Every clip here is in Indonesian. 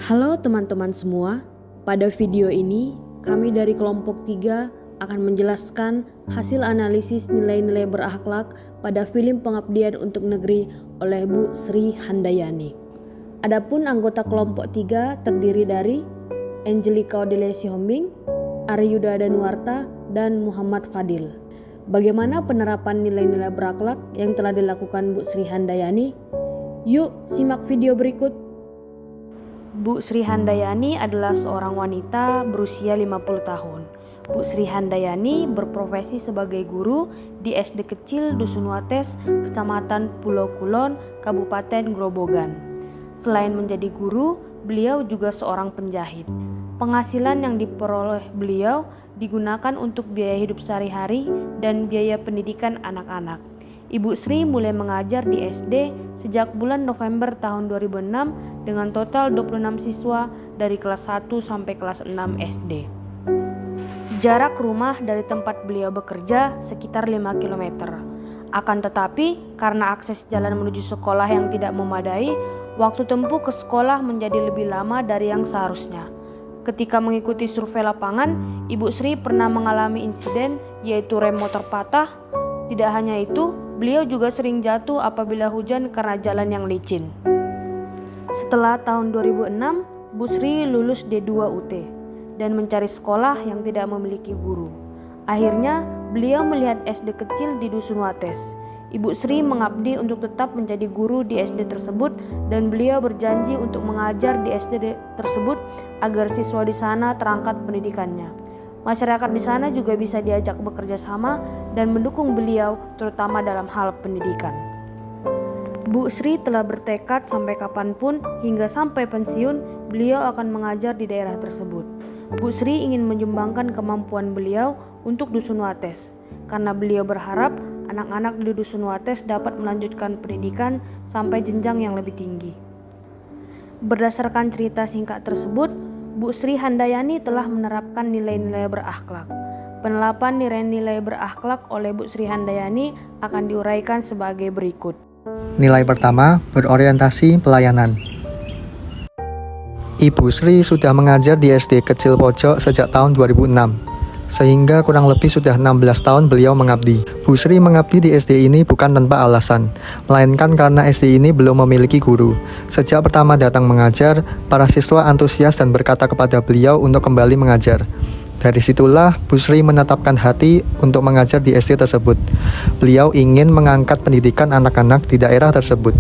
Halo teman-teman semua, pada video ini kami dari kelompok 3 akan menjelaskan hasil analisis nilai-nilai berakhlak pada film Pengabdian untuk Negeri oleh Bu Sri Handayani. Adapun anggota kelompok 3 terdiri dari Angelika Odelia Sihombing, Aryuda Danuarta, dan Muhammad Fadil. Bagaimana penerapan nilai-nilai berakhlak yang telah dilakukan Bu Sri Handayani? Yuk simak video berikut. Bu Sri Handayani adalah seorang wanita berusia 50 tahun. Bu Sri Handayani berprofesi sebagai guru di SD kecil Dusun Wates, Kecamatan Pulau Kulon, Kabupaten Grobogan. Selain menjadi guru, beliau juga seorang penjahit. Penghasilan yang diperoleh beliau digunakan untuk biaya hidup sehari-hari dan biaya pendidikan anak-anak. Ibu Sri mulai mengajar di SD sejak bulan November tahun 2006 dengan total 26 siswa dari kelas 1 sampai kelas 6 SD. Jarak rumah dari tempat beliau bekerja sekitar 5 km. Akan tetapi, karena akses jalan menuju sekolah yang tidak memadai, waktu tempuh ke sekolah menjadi lebih lama dari yang seharusnya. Ketika mengikuti survei lapangan, Ibu Sri pernah mengalami insiden yaitu rem motor patah. Tidak hanya itu, beliau juga sering jatuh apabila hujan karena jalan yang licin. Setelah tahun 2006, Bu Sri lulus D2 UT dan mencari sekolah yang tidak memiliki guru. Akhirnya, beliau melihat SD kecil di Dusun Wates. Ibu Sri mengabdi untuk tetap menjadi guru di SD tersebut dan beliau berjanji untuk mengajar di SD tersebut agar siswa di sana terangkat pendidikannya. Masyarakat di sana juga bisa diajak bekerja sama dan mendukung beliau terutama dalam hal pendidikan. Bu Sri telah bertekad sampai kapanpun hingga sampai pensiun beliau akan mengajar di daerah tersebut. Bu Sri ingin menyumbangkan kemampuan beliau untuk Dusun Wates karena beliau berharap anak-anak di Dusun Wates dapat melanjutkan pendidikan sampai jenjang yang lebih tinggi. Berdasarkan cerita singkat tersebut, Bu Sri Handayani telah menerapkan nilai-nilai berakhlak. Penerapan nilai-nilai berakhlak oleh Bu Sri Handayani akan diuraikan sebagai berikut. Nilai pertama, berorientasi pelayanan. Ibu Sri sudah mengajar di SD Kecil Pojok sejak tahun 2006, sehingga kurang lebih sudah 16 tahun beliau mengabdi. Bu Sri mengabdi di SD ini bukan tanpa alasan, melainkan karena SD ini belum memiliki guru. Sejak pertama datang mengajar, para siswa antusias dan berkata kepada beliau untuk kembali mengajar. Dari situlah Bu Sri menetapkan hati untuk mengajar di SD tersebut. Beliau ingin mengangkat pendidikan anak-anak di daerah tersebut.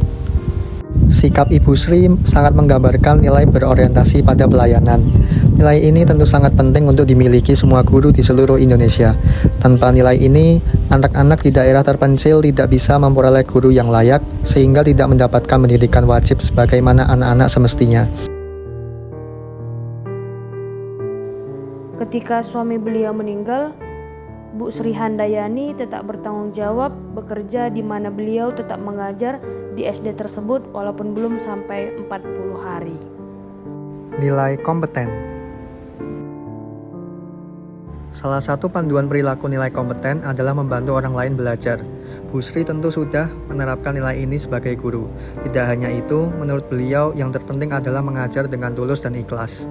Sikap Ibu Sri sangat menggambarkan nilai berorientasi pada pelayanan. Nilai ini tentu sangat penting untuk dimiliki semua guru di seluruh Indonesia. Tanpa nilai ini, anak-anak di daerah terpencil tidak bisa memperoleh guru yang layak, sehingga tidak mendapatkan pendidikan wajib sebagaimana anak-anak semestinya. Ketika suami beliau meninggal, Bu Sri Handayani tetap bertanggung jawab bekerja di mana beliau tetap mengajar di SD tersebut walaupun belum sampai 40 hari. Nilai kompeten. Salah satu panduan perilaku nilai kompeten adalah membantu orang lain belajar. Bu Sri tentu sudah menerapkan nilai ini sebagai guru. Tidak hanya itu, menurut beliau yang terpenting adalah mengajar dengan tulus dan ikhlas.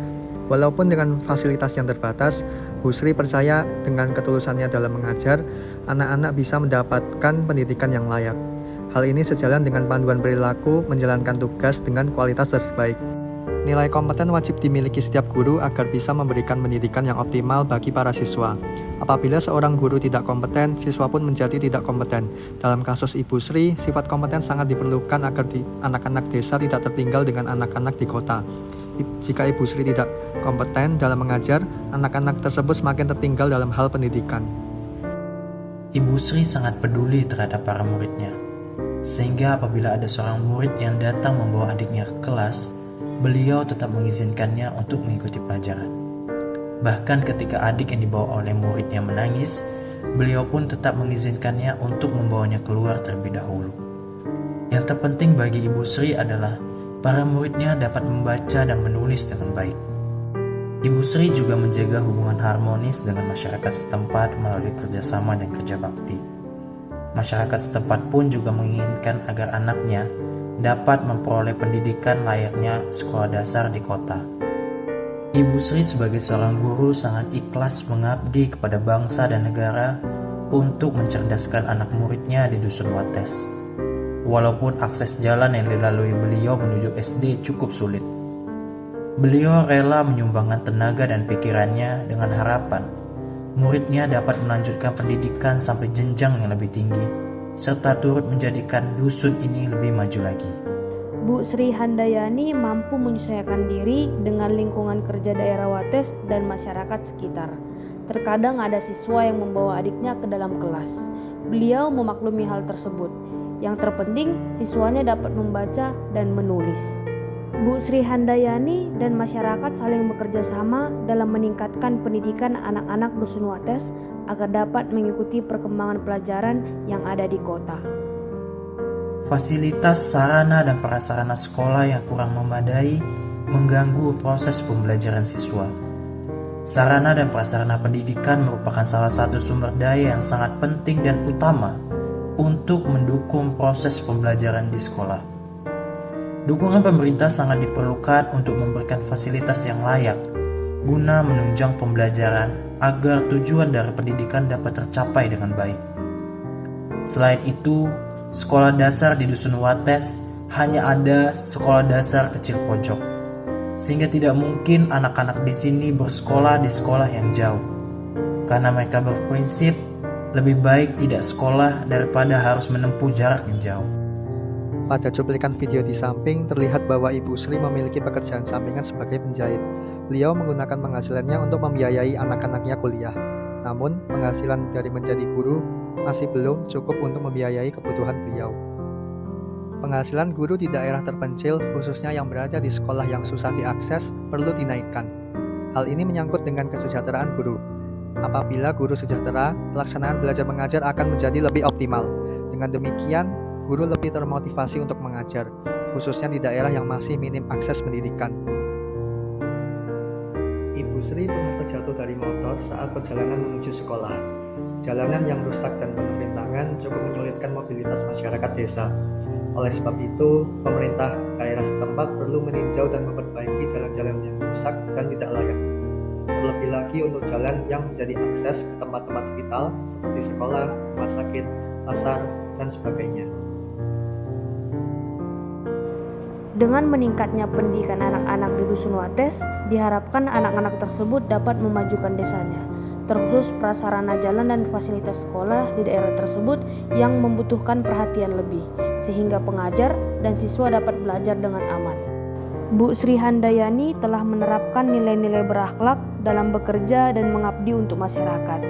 Walaupun dengan fasilitas yang terbatas, Bu Sri percaya dengan ketulusannya dalam mengajar, anak-anak bisa mendapatkan pendidikan yang layak. Hal ini sejalan dengan panduan perilaku menjalankan tugas dengan kualitas terbaik. Nilai kompeten wajib dimiliki setiap guru agar bisa memberikan pendidikan yang optimal bagi para siswa. Apabila seorang guru tidak kompeten, siswa pun menjadi tidak kompeten. Dalam kasus Ibu Sri, sifat kompeten sangat diperlukan agar anak-anak desa tidak tertinggal dengan anak-anak di kota. Jika Ibu Sri tidak kompeten dalam mengajar, anak-anak tersebut semakin tertinggal dalam hal pendidikan. Ibu Sri sangat peduli terhadap para muridnya, sehingga apabila ada seorang murid yang datang membawa adiknya ke kelas, beliau tetap mengizinkannya untuk mengikuti pelajaran. Bahkan ketika adik yang dibawa oleh muridnya menangis, beliau pun tetap mengizinkannya untuk membawanya keluar terlebih dahulu. Yang terpenting bagi Ibu Sri adalah para muridnya dapat membaca dan menulis dengan baik. Ibu Sri juga menjaga hubungan harmonis dengan masyarakat setempat melalui kerjasama dan kerja bakti. Masyarakat setempat pun juga menginginkan agar anaknya dapat memperoleh pendidikan layaknya sekolah dasar di kota. Ibu Sri sebagai seorang guru sangat ikhlas mengabdi kepada bangsa dan negara untuk mencerdaskan anak muridnya di Dusun Wates. Walaupun akses jalan yang dilalui beliau menuju SD cukup sulit, beliau rela menyumbangkan tenaga dan pikirannya dengan harapan muridnya dapat melanjutkan pendidikan sampai jenjang yang lebih tinggi, serta turut menjadikan dusun ini lebih maju lagi. Bu Sri Handayani mampu menyesuaikan diri dengan lingkungan kerja daerah Wates dan masyarakat sekitar. Terkadang ada siswa yang membawa adiknya ke dalam kelas. Beliau memaklumi hal tersebut. Yang terpenting, siswanya dapat membaca dan menulis. Bu Sri Handayani dan masyarakat saling bekerja sama dalam meningkatkan pendidikan anak-anak Dusun Wates agar dapat mengikuti perkembangan pelajaran yang ada di kota. Fasilitas sarana dan prasarana sekolah yang kurang memadai mengganggu proses pembelajaran siswa. Sarana dan prasarana pendidikan merupakan salah satu sumber daya yang sangat penting dan utama untuk mendukung proses pembelajaran di sekolah. Dukungan pemerintah sangat diperlukan untuk memberikan fasilitas yang layak guna menunjang pembelajaran agar tujuan dari pendidikan dapat tercapai dengan baik. Selain itu, sekolah dasar di Dusun Wates hanya ada sekolah dasar kecil pojok, sehingga tidak mungkin anak-anak di sini bersekolah di sekolah yang jauh, karena mereka berprinsip lebih baik tidak sekolah daripada harus menempuh jarak yang jauh. Pada cuplikan video di samping, terlihat bahwa Ibu Sri memiliki pekerjaan sampingan sebagai penjahit. Beliau menggunakan penghasilannya untuk membiayai anak-anaknya kuliah. Namun, penghasilan dari menjadi guru masih belum cukup untuk membiayai kebutuhan beliau. Penghasilan guru di daerah terpencil, khususnya yang berada di sekolah yang susah diakses, perlu dinaikkan. Hal ini menyangkut dengan kesejahteraan guru. Apabila guru sejahtera, pelaksanaan belajar mengajar akan menjadi lebih optimal. Dengan demikian, guru lebih termotivasi untuk mengajar, khususnya di daerah yang masih minim akses pendidikan. Ibu Sri pernah terjatuh dari motor saat perjalanan menuju sekolah. Jalanan yang rusak dan penuh rintangan cukup menyulitkan mobilitas masyarakat desa. Oleh sebab itu, pemerintah daerah setempat perlu meninjau dan memperbaiki jalan-jalan yang rusak dan tidak layak. Terlebih lagi untuk jalan yang menjadi akses ke tempat-tempat vital seperti sekolah, rumah sakit, pasar, dan sebagainya. Dengan meningkatnya pendidikan anak-anak di Dusun Wates, diharapkan anak-anak tersebut dapat memajukan desanya, terkhusus prasarana jalan dan fasilitas sekolah di daerah tersebut yang membutuhkan perhatian lebih, sehingga pengajar dan siswa dapat belajar dengan aman. Bu Sri Handayani telah menerapkan nilai-nilai berakhlak dalam bekerja dan mengabdi untuk masyarakat.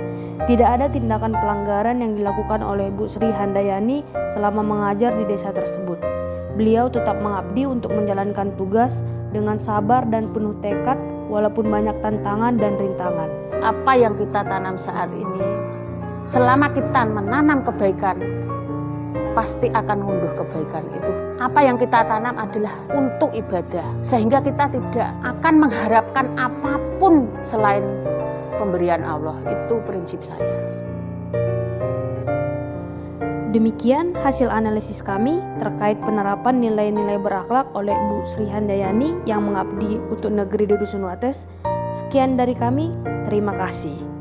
Tidak ada tindakan pelanggaran yang dilakukan oleh Bu Sri Handayani selama mengajar di desa tersebut. Beliau tetap mengabdi untuk menjalankan tugas dengan sabar dan penuh tekad walaupun banyak tantangan dan rintangan. Apa yang kita tanam saat ini, selama kita menanam kebaikan, pasti akan ngunduh kebaikan itu. Apa yang kita tanam adalah untuk ibadah, sehingga kita tidak akan mengharapkan apapun selain pemberian Allah. Itu prinsip saya. Demikian hasil analisis kami terkait penerapan nilai-nilai berakhlak oleh Bu Sri Handayani yang mengabdi untuk negeri di Dusun Wates. Sekian dari kami, terima kasih.